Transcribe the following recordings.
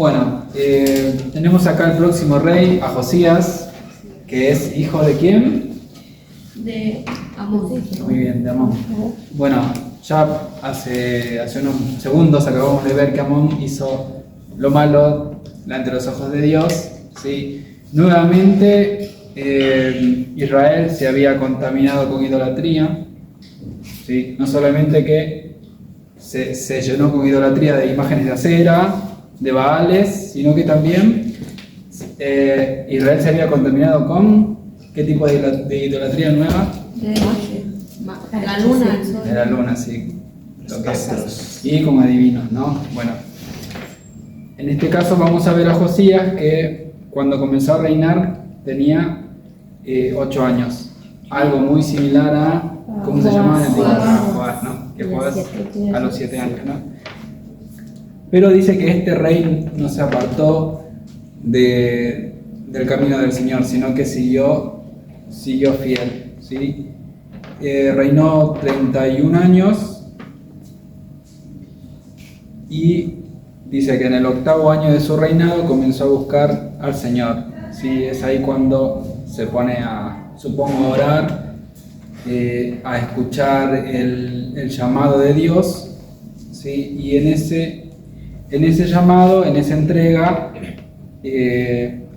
Bueno, tenemos acá el próximo rey, a Josías, que es hijo de ¿quién? De Amón. Muy bien, de Amón. Bueno, ya hace unos segundos acabamos de ver que Amón hizo lo malo ante los ojos de Dios, ¿sí? Nuevamente Israel se había contaminado con idolatría, ¿sí? No solamente que se llenó con idolatría de imágenes de acera, de Baales, sino que también Israel se había contaminado con ¿qué tipo de idolatría nueva? De la luna, el sol. De la luna, sí. Lo que es, y con adivinos, ¿no? Bueno, en este caso vamos a ver a Josías que cuando comenzó a reinar tenía 8 años. Algo muy similar a, ¿cómo se llama? Joás, ¿no? Que Joás a los 7 años, ¿no? Pero dice que este rey no se apartó del camino del Señor, sino que siguió fiel, ¿sí? Reinó 31 años y dice que en el 8º año de su reinado comenzó a buscar al Señor, ¿sí? Es ahí cuando se pone supongo, a orar, a escuchar el llamado de Dios, ¿sí? Y en ese llamado, en esa entrega,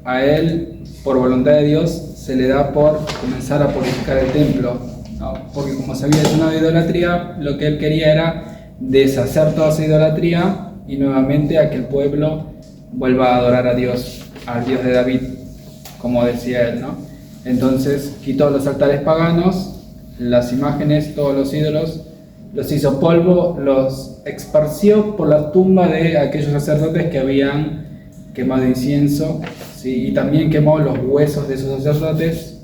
a él, por voluntad de Dios, se le da por comenzar a purificar el templo, ¿no? Porque como se había llenado de idolatría, lo que él quería era deshacer toda esa idolatría y nuevamente a que el pueblo vuelva a adorar a Dios, al Dios de David, como decía él, ¿no? Entonces quitó los altares paganos, las imágenes, todos los ídolos, los hizo polvo, los esparció por la tumba de aquellos sacerdotes que habían quemado incienso, ¿sí? Y también quemó los huesos de esos sacerdotes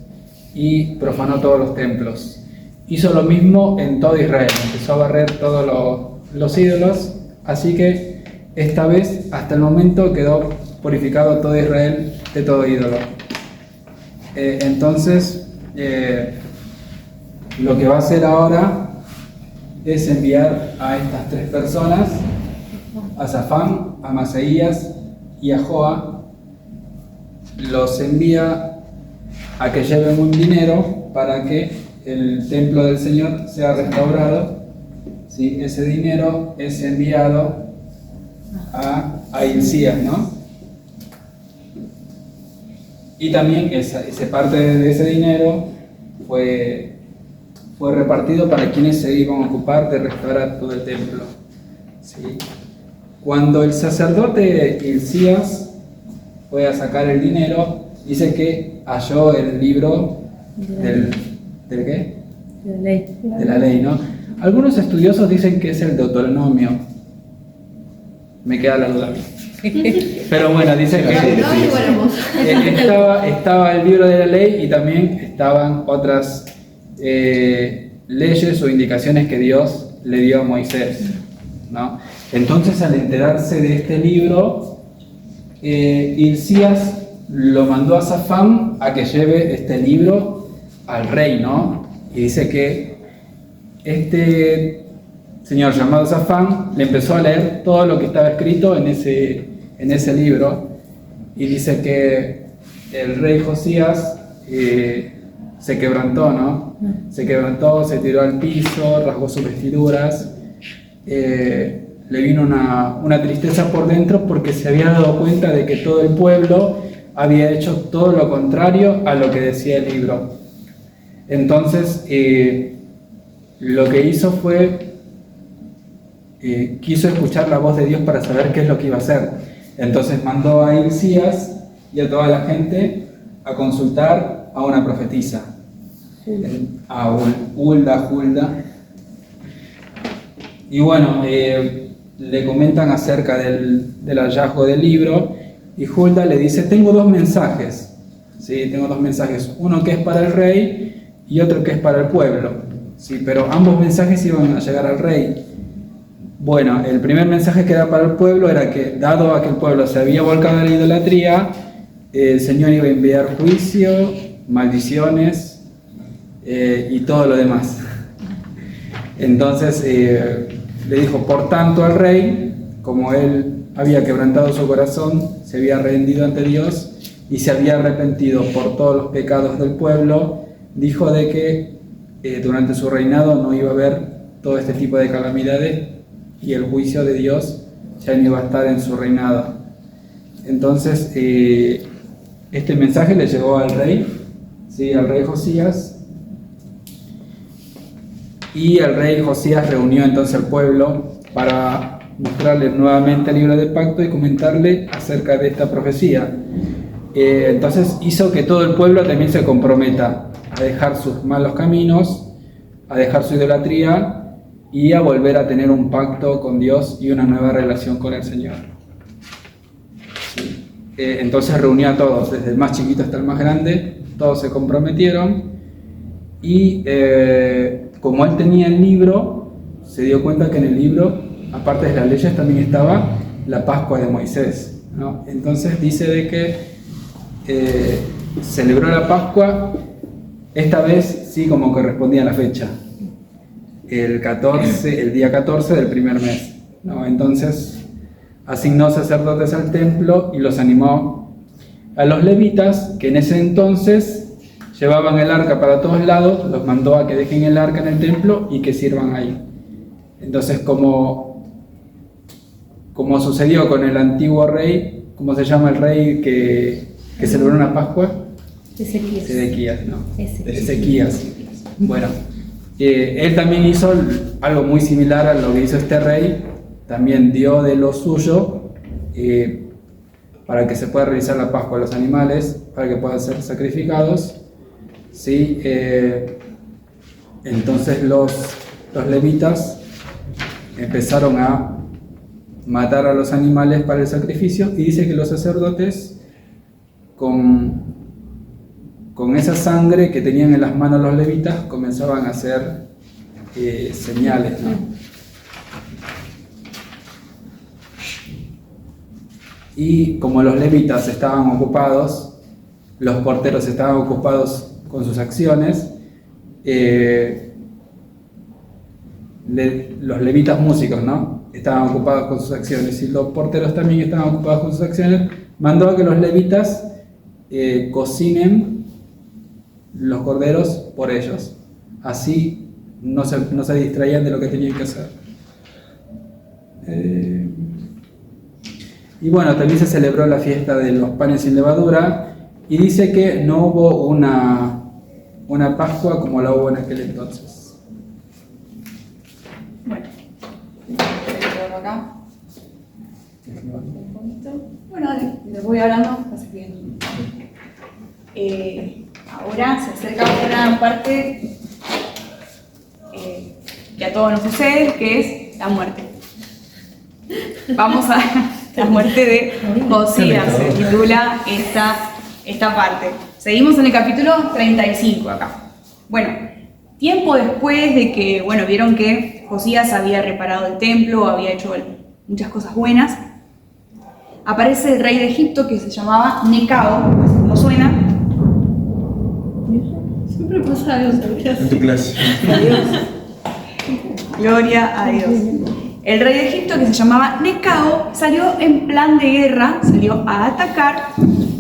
y profanó todos los templos. Hizo lo mismo en todo Israel, empezó a barrer todos los ídolos, así que esta vez, hasta el momento, quedó purificado todo Israel de todo ídolo. Entonces, lo que va a hacer ahora es enviar a estas 3 personas, a Safán, a Masaías y a Joa, los envía a que lleven un dinero para que el templo del Señor sea restaurado, ¿sí? Ese dinero es enviado a Hilcías, ¿no? Y también esa parte de ese dinero fue repartido para quienes se iban a ocupar de restaurar todo el templo, ¿sí? Cuando el sacerdote Hilcías fue a sacar el dinero, dice que halló el libro ¿del qué? De la ley, ¿no? Algunos estudiosos dicen que es el Deuteronomio. Me queda la duda a mí. Pero bueno, dicen que estaba el libro de la ley y también estaban otras leyes o indicaciones que Dios le dio a Moisés, ¿no? Entonces, al enterarse de este libro, Hilcías lo mandó a Safán a que lleve este libro al rey, ¿no? Y dice que este señor llamado Safán le empezó a leer todo lo que estaba escrito en ese libro, y dice que el rey Josías se quebrantó, ¿no? Se quebrantó, se tiró al piso, rasgó sus vestiduras, le vino una tristeza por dentro porque se había dado cuenta de que todo el pueblo había hecho todo lo contrario a lo que decía el libro. Entonces, lo que hizo fue, quiso escuchar la voz de Dios para saber qué es lo que iba a hacer. Entonces mandó a Hilcías y a toda la gente a consultar a una profetisa, a Hulda. Y bueno, le comentan acerca del hallazgo del libro, y Hulda le dice: tengo 2 mensajes, ¿sí? Tengo 2 mensajes, uno que es para el rey y otro que es para el pueblo, ¿sí? Pero ambos mensajes iban a llegar al rey. Bueno, el primer mensaje que era para el pueblo era que, dado a que el pueblo se había volcado a la idolatría, el Señor iba a enviar juicio, maldiciones y todo lo demás. Entonces le dijo: por tanto, al rey, como él había quebrantado su corazón, se había rendido ante Dios y se había arrepentido por todos los pecados del pueblo, dijo de que durante su reinado no iba a haber todo este tipo de calamidades y el juicio de Dios ya no iba a estar en su reinado. Entonces, este mensaje le llegó al rey, ¿sí? Al rey Josías, y el rey Josías reunió entonces al pueblo para mostrarle nuevamente el libro del pacto y comentarle acerca de esta profecía. Entonces hizo que todo el pueblo también se comprometa a dejar sus malos caminos, a dejar su idolatría y a volver a tener un pacto con Dios y una nueva relación con el Señor. Sí. Entonces reunió a todos, desde el más chiquito hasta el más grande, todos se comprometieron y como él tenía el libro, se dio cuenta que en el libro, aparte de las leyes, también estaba la Pascua de Moisés, ¿no? Entonces dice de que celebró la Pascua, esta vez sí como que respondía a la fecha, el día 14 del primer mes, ¿no? Entonces asignó sacerdotes al templo y los animó a los levitas, que en ese entonces llevaban el arca para todos lados, los mandó a que dejen el arca en el templo y que sirvan ahí. Entonces, como sucedió con el antiguo rey, ¿cómo se llama el rey que celebró una Pascua? Ezequías, ¿no? Ezequías. Bueno, él también hizo algo muy similar a lo que hizo este rey, también dio de lo suyo para que se pueda realizar la Pascua a los animales, para que puedan ser sacrificados. ¿Sí? Entonces los levitas empezaron a matar a los animales para el sacrificio y dice que los sacerdotes con esa sangre que tenían en las manos los levitas comenzaban a hacer señales, ¿no? Y como los levitas estaban ocupados, los porteros estaban ocupados con sus acciones, los levitas músicos, ¿no? Estaban ocupados con sus acciones y los porteros también estaban ocupados con sus acciones, mandó a que los levitas cocinen los corderos por ellos, así no se distraían de lo que tenían que hacer. Y bueno, también se celebró la fiesta de los panes sin levadura y dice que no hubo una Pascua como la hubo en aquel entonces. Bueno, acá. Bueno, dale, les voy hablando, así que ahora se acerca una parte que a todos nos sucede, que es la muerte. Vamos a la muerte de Josías, se titula esta parte. Seguimos en el capítulo 35 acá. Bueno, tiempo después de que, vieron que Josías había reparado el templo, había hecho muchas cosas buenas, aparece el rey de Egipto que se llamaba Necao, ¿cómo suena? Siempre pasa algo, ¿sabías? En tu clase. Gloria a Dios. El rey de Egipto, que se llamaba Necao, salió en plan de guerra, salió a atacar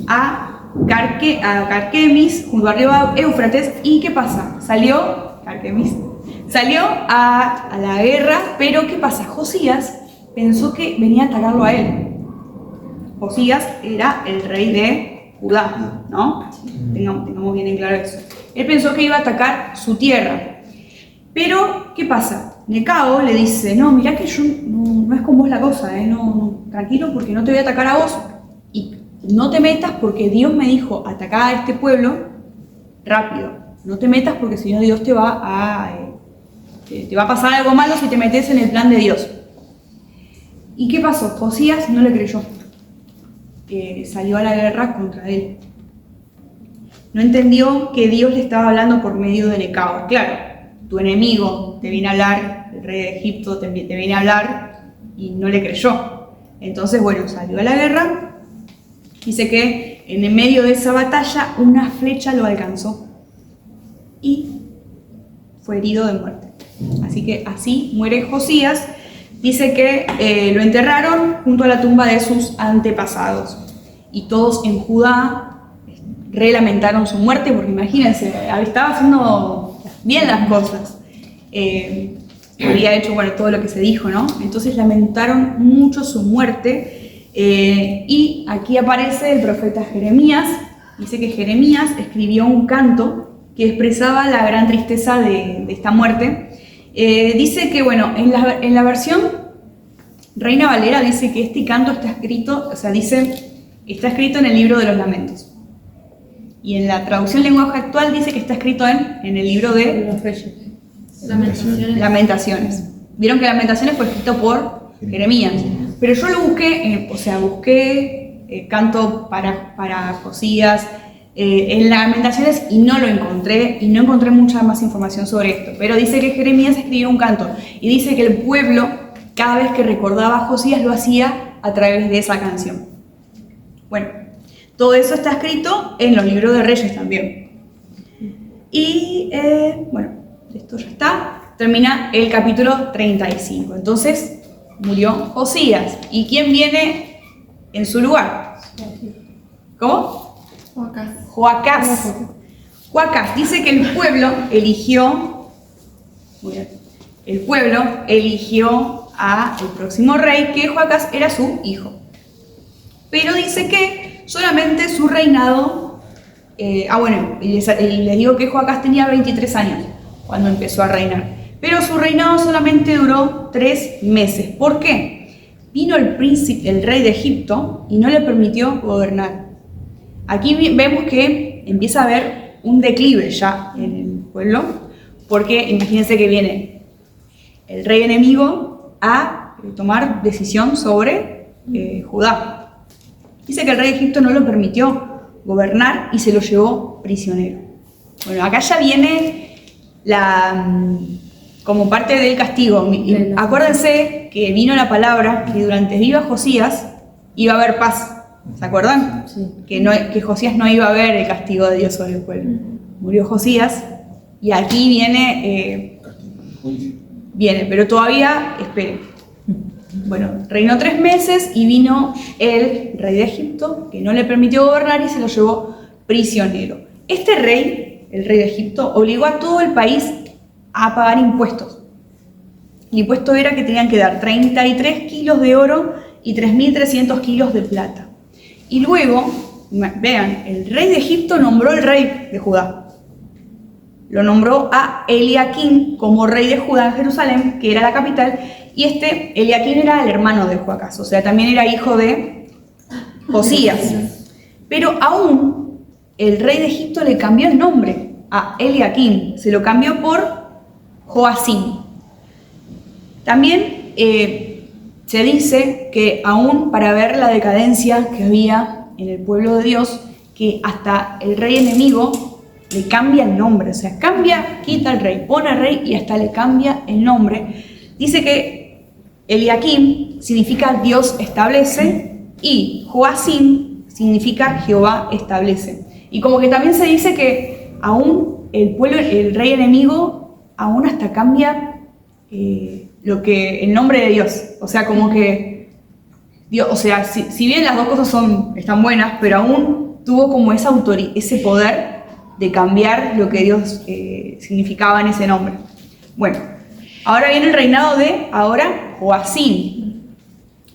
a Carquemis, junto al río Éufrates. ¿Y qué pasa? Salió a la guerra, pero ¿qué pasa? Josías pensó que venía a atacarlo a él. Josías era el rey de Judá, ¿no? Tengamos bien en claro eso. Él pensó que iba a atacar su tierra. Pero, ¿qué pasa? Necao le dice, no, mirá que yo no es con vos la cosa, no, tranquilo, porque no te voy a atacar a vos. Y no te metas porque Dios me dijo, atacar a este pueblo rápido. No te metas porque si no Dios te va a pasar algo malo si te metes en el plan de Dios. ¿Y qué pasó? Josías no le creyó. Salió a la guerra contra él. No entendió que Dios le estaba hablando por medio de Necao. Claro, tu enemigo te viene a hablar, el rey de Egipto te viene a hablar y no le creyó. Entonces, salió a la guerra. Dice que en el medio de esa batalla una flecha lo alcanzó y fue herido de muerte. Así que así muere Josías dice que lo enterraron junto a la tumba de sus antepasados. Y todos en Judá lamentaron su muerte, porque imagínense, estaba haciendo bien las cosas. Había hecho todo lo que se dijo, ¿no? Entonces lamentaron mucho su muerte. Y aquí aparece el profeta Jeremías. Dice que Jeremías escribió un canto que expresaba la gran tristeza de esta muerte. Dice que, en la versión Reina Valera dice que este canto está escrito, está escrito en el libro de los lamentos. Y en la traducción lenguaje actual dice que está escrito en el libro de Los Reyes. Lamentaciones. Vieron que Lamentaciones fue escrito por Jeremías. Pero yo lo busqué, busqué canto para Josías en Lamentaciones y no lo encontré, y no encontré mucha más información sobre esto. Pero dice que Jeremías escribió un canto y dice que el pueblo, cada vez que recordaba a Josías, lo hacía a través de esa canción. Bueno, todo eso está escrito en los libros de Reyes también. Y esto ya está. Termina el capítulo 35. Entonces, murió Josías. ¿Y quién viene en su lugar? ¿Cómo? Joacás. Joacás dice que el pueblo eligió al próximo rey, que Joacás era su hijo. Pero dice que solamente su reinado, les digo que Joacás tenía 23 años cuando empezó a reinar, pero su reinado solamente duró 3 meses. ¿Por qué? Vino el rey de Egipto, y no le permitió gobernar. Aquí vemos que empieza a haber un declive ya en el pueblo, porque imagínense que viene el rey enemigo a tomar decisión sobre Judá. Dice que el rey de Egipto no lo permitió gobernar y se lo llevó prisionero. Bueno, acá ya viene como parte del castigo. Acuérdense que vino la palabra que durante viva Josías iba a haber paz. ¿Se acuerdan? Sí. Que Josías no iba a ver el castigo de Dios sobre el pueblo. Murió Josías y aquí viene, pero todavía espere. Bueno, reinó 3 meses y vino el rey de Egipto, que no le permitió gobernar y se lo llevó prisionero. Este rey, el rey de Egipto, obligó a todo el país a pagar impuestos. El impuesto era que tenían que dar 33 kilos de oro y 3.300 kilos de plata. Y luego, vean, el rey de Egipto nombró el rey de Judá. Lo nombró a Eliaquín como rey de Judá en Jerusalén, que era la capital, y Eliaquín era el hermano de Joacás, o sea, también era hijo de Josías. Pero aún el rey de Egipto le cambió el nombre a Eliaquín, se lo cambió por Joacim. También se dice que aún para ver la decadencia que había en el pueblo de Dios, que hasta el rey enemigo le cambia el nombre, o sea, quita al rey, pone al rey y hasta le cambia el nombre. Dice que Eliaquim significa Dios establece y Joacim significa Jehová establece. Y como que también se dice que aún el rey enemigo aún hasta cambia el nombre de Dios. O sea, como que Dios, o sea, si bien las dos cosas están buenas, pero aún tuvo como ese poder de cambiar lo que Dios significaba en ese nombre. Bueno, ahora viene el reinado de Joacim.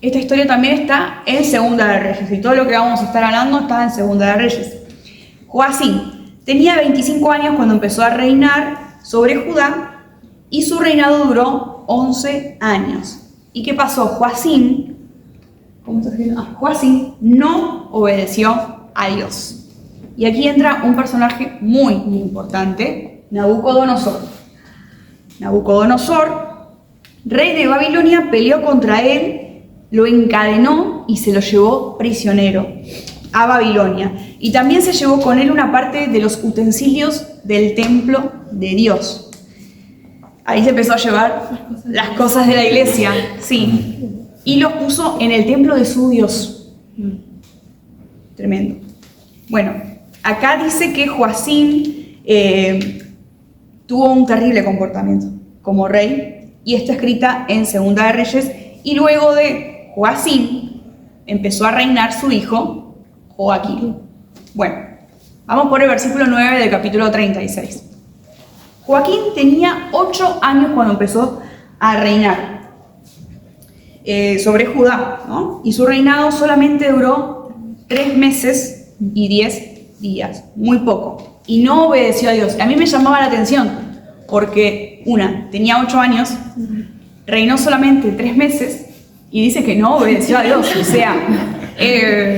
Esta historia también está en Segunda de Reyes, y todo lo que vamos a estar hablando está en Segunda de Reyes. Joacim tenía 25 años cuando empezó a reinar sobre Judá, y su reinado duró 11 años. ¿Y qué pasó? Joacim no obedeció a Dios. Y aquí entra un personaje muy importante, Nabucodonosor. Nabucodonosor, rey de Babilonia, peleó contra él, lo encadenó y se lo llevó prisionero a Babilonia. Y también se llevó con él una parte de los utensilios del templo de Dios. Ahí se empezó a llevar las cosas de la iglesia, sí. Y los puso en el templo de su Dios. Tremendo. Bueno, acá dice que Joacim tuvo un terrible comportamiento como rey. y está escrita en Segunda de Reyes, y luego de Joacim empezó a reinar su hijo Joaquín. Bueno, vamos por el versículo 9 del capítulo 36. Joaquín tenía 8 años cuando empezó a reinar sobre Judá, ¿no? Y su reinado solamente duró 3 meses y 10 días, muy poco, y no obedeció a Dios. A mí me llamaba la atención, porque tenía 8 años, reinó solamente 3 meses, y dice que no obedeció a Dios, o sea,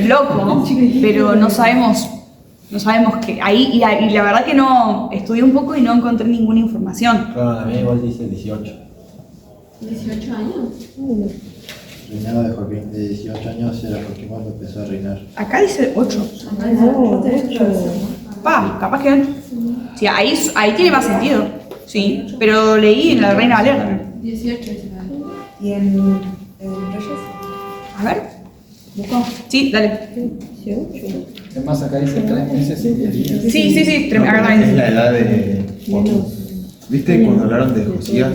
loco, ¿no? Pero no sabemos qué. Ahí, y la verdad que no, estudié un poco y no encontré ninguna información. Claro, a mí igual dice 18. 18 años. Reinado de Joaquín, de 18 años era Joaquín cuando empezó a reinar. Acá dice 8. Capaz que... Sí, ahí tiene más sentido. Sí, pero leí en la Reina Valera también. 18 dice la Biblia. ¿Y en Reyes? A ver. ¿Busco? Sí, dale. 18. Además acá dice 3 meses y 10 días. Sí, No, acá es también. la edad de... ¿Viste cuando hablaron de Josías?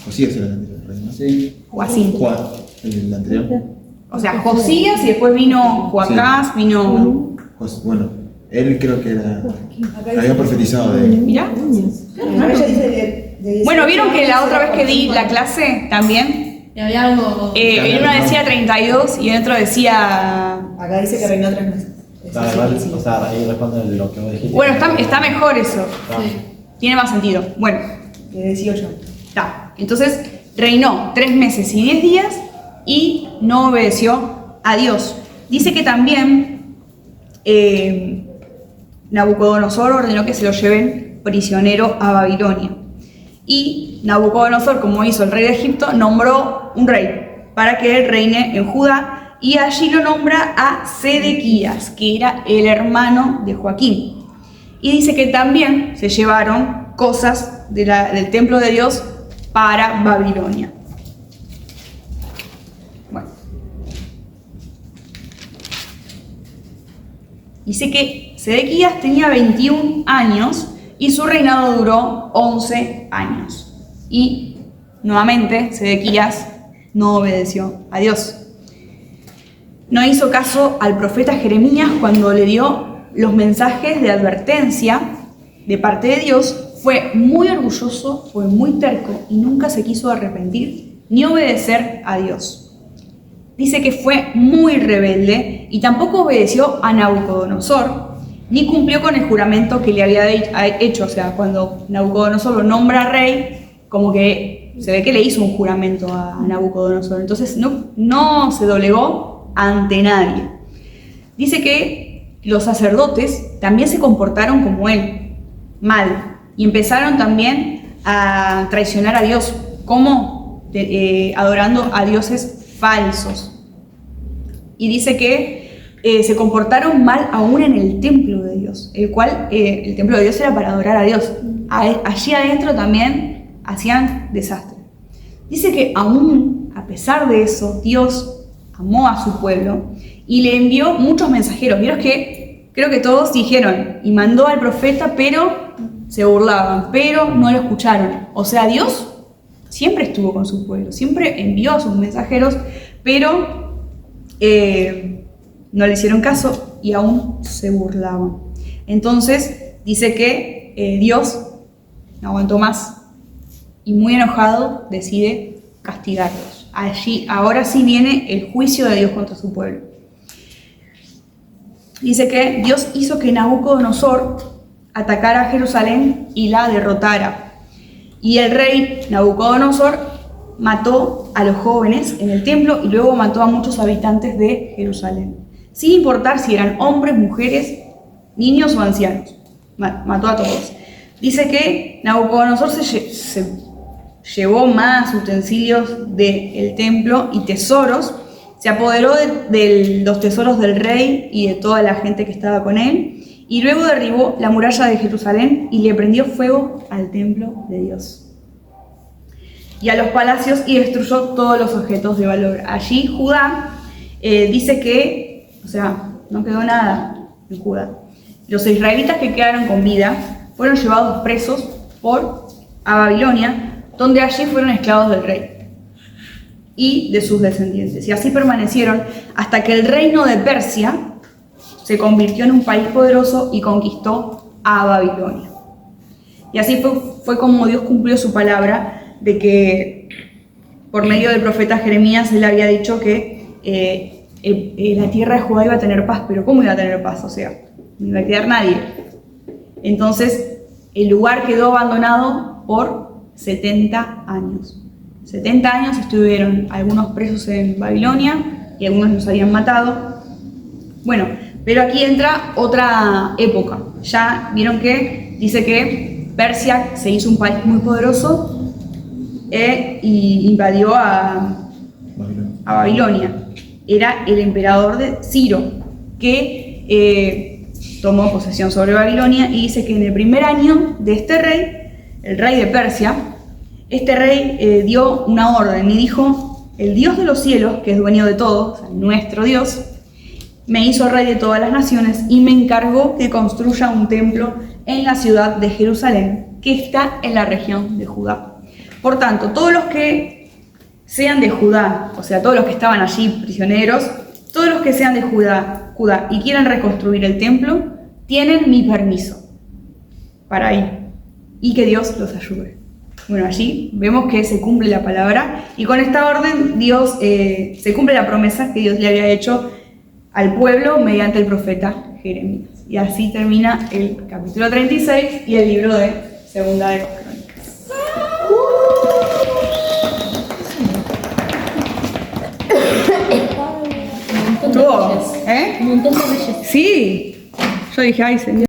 Josías era el anterior rey, ¿no? Sí. Joacín. Juan, el anterior. O sea, Josías y después vino Joacás, vino... Bueno, él creo que era... Había profetizado de él. Mirá. En Reyes dice de 18 Bueno, vieron que la otra vez que di años, la clase también, Y había algo. en una decía 32 y en otro decía... Acá dice que reinó 3 meses. Está igual, o sea, ahí responde lo que vos dijiste. Bueno, está mejor eso. Sí. Tiene más sentido. Bueno, De 18. está. Entonces, reinó 3 meses y 10 días y no obedeció a Dios. Dice que también Nabucodonosor ordenó que se lo lleven prisionero a Babilonia. Y Nabucodonosor, como hizo el rey de Egipto, nombró un rey para que él reine en Judá, y allí lo nombra a Sedequías, que era el hermano de Joaquín. Y dice que también se llevaron cosas del templo de Dios para Babilonia. Bueno. Dice que Sedequías tenía 21 años y su reinado duró 11 años. Y nuevamente Sedequías no obedeció a Dios. No hizo caso al profeta Jeremías cuando le dio los mensajes de advertencia de parte de Dios. Fue muy orgulloso, fue muy terco y nunca se quiso arrepentir ni obedecer a Dios. Dice que fue muy rebelde y tampoco obedeció a Nabucodonosor, ni cumplió con el juramento que le había hecho. O sea, cuando Nabucodonosor lo nombra rey, como que se ve que le hizo un juramento a Nabucodonosor. Entonces no se doblegó ante nadie. Dice que los sacerdotes también se comportaron como él, mal, y empezaron también a traicionar a Dios, como adorando a dioses falsos. Y dice que se comportaron mal aún en el templo de Dios, el cual el templo de Dios era para adorar a Dios. Allí adentro también hacían desastre. Dice que aún a pesar de eso, Dios amó a su pueblo y le envió muchos mensajeros. Vieron que creo que todos dijeron, y mandó al profeta, pero se burlaban, pero no lo escucharon. O sea, Dios siempre estuvo con su pueblo, siempre envió a sus mensajeros, pero no le hicieron caso y aún se burlaban. Entonces dice que Dios no aguantó más y muy enojado decide castigarlos. Allí, ahora sí viene el juicio de Dios contra su pueblo. Dice que Dios hizo que Nabucodonosor atacara a Jerusalén y la derrotara. Y el rey Nabucodonosor mató a los jóvenes en el templo y luego mató a muchos habitantes de Jerusalén, sin importar si eran hombres, mujeres, niños o ancianos. Mató a todos. Dice que Nabucodonosor se llevó más utensilios del templo y tesoros, se apoderó de los tesoros del rey y de toda la gente que estaba con él, y luego derribó la muralla de Jerusalén y le prendió fuego al templo de Dios y a los palacios, y destruyó todos los objetos de valor. Allí Judá dice que, o sea, no quedó nada en Judá. Los israelitas que quedaron con vida fueron llevados presos a Babilonia donde allí fueron esclavos del rey y de sus descendientes. Y así permanecieron hasta que el reino de Persia se convirtió en un país poderoso y conquistó a Babilonia. Y así fue como Dios cumplió su palabra de que por medio del profeta Jeremías él había dicho que la tierra de Judá iba a tener paz. Pero ¿cómo iba a tener paz? O sea, no iba a quedar nadie. Entonces el lugar quedó abandonado por 70 años. 70 años estuvieron algunos presos en Babilonia y algunos los habían matado. Bueno, pero aquí entra otra época. Ya vieron que dice que Persia se hizo un país muy poderoso y invadió a Babilonia. Era el emperador de Ciro que tomó posesión sobre Babilonia, y dice que en el primer año de este rey, el rey de Persia, este rey dio una orden y dijo: el Dios de los cielos, que es dueño de todo, o sea, nuestro Dios, me hizo rey de todas las naciones y me encargó que construya un templo en la ciudad de Jerusalén, que está en la región de Judá. Por tanto, todos los que sean de Judá, o sea, todos los que estaban allí prisioneros, todos los que sean de Judá y quieran reconstruir el templo, tienen mi permiso para ir, y que Dios los ayude. Bueno, allí vemos que se cumple la palabra, y con esta orden Dios se cumple la promesa que Dios le había hecho al pueblo mediante el profeta Jeremías. Y así termina el capítulo 36 y el libro de Segunda de Crónicas. Un montón de reyes. ¿Eh? Un montón de reyes. Sí, yo dije, ay, señor.